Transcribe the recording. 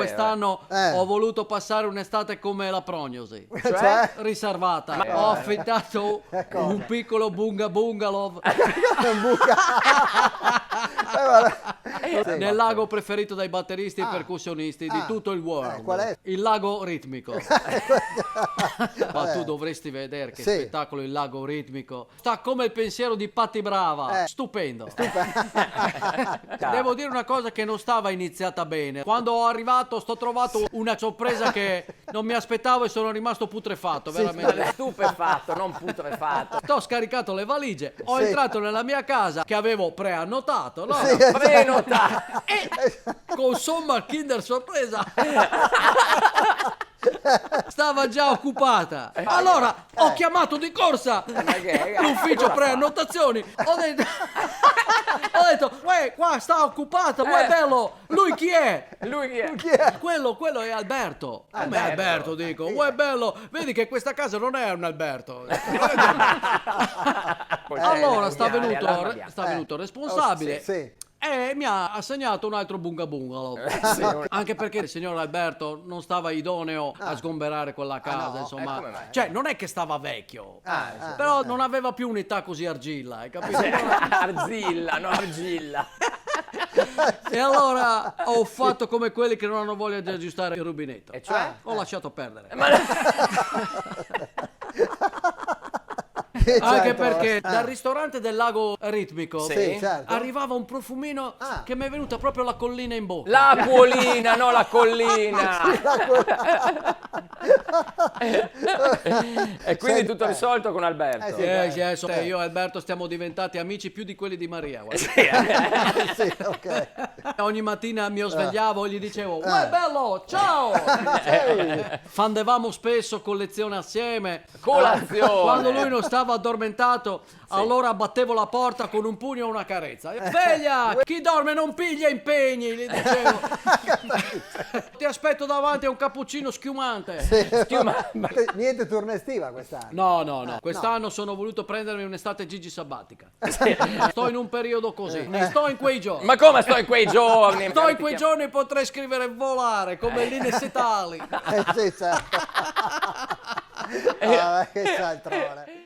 quest'anno ho voluto passare un'estate come la prognosi, Cioè? riservata. Ho affittato un piccolo bungalow nel lago preferito dai batteristi e percussionisti di tutto il world. Qual è? Il lago ritmico. Ma tu dovresti vedere che spettacolo il lago ritmico. Sta come il pensiero di Patti Brava. Stupendo. Devo dire una cosa che non stava iniziata bene. Quando ho arrivato sto trovato una sorpresa che non mi aspettavo e sono rimasto putrefatto, veramente. Stupefatto, non putrefatto. Ho scaricato le valigie, ho entrato nella mia casa che avevo preannotato, no? Prenota. E con somma Kinder sorpresa stava già occupata. Allora ho chiamato di corsa l'ufficio preannotazioni. Ho detto, uè, qua sta occupata, uè bello, lui chi è? Lui chi è? Quello è Alberto. Come Alberto dico? Uè bello, vedi che questa casa non è un Alberto. Allora sta venuto il responsabile. E mi ha assegnato un altro bungalow. Anche perché il signor Alberto non stava idoneo a sgomberare quella casa, insomma. Cioè, non è che stava vecchio, però non aveva più un'età così argilla, hai capito? Arzilla, no argilla. E allora ho fatto come quelli che non hanno voglia di aggiustare il rubinetto. E cioè? Ho lasciato perdere. Anche Anche perché dal ristorante del lago ritmico certo. arrivava un profumino che mi è venuta proprio la collina in bocca. L'acquolina, no la collina. E quindi tutto risolto con Alberto. Io e Alberto stiamo diventati amici più di quelli di Maria. Ogni mattina mi svegliavo e gli dicevo uè bello, ciao. Fandevamo spesso collezione assieme. Colazione. Quando lui non stava addormentato, allora battevo la porta con un pugno e una carezza. Sveglia, chi dorme non piglia impegni, gli dicevo. Ti aspetto davanti a un cappuccino schiumante. Niente turno estiva quest'anno. No. Quest'anno sono voluto prendermi un'estate Gigi sabbatica. Sto in un periodo così. Sto in quei giorni. Ma come sto in quei giorni? Sto in quei giorni potrei scrivere volare come linee setali. Sì, certo. Che c'altrone.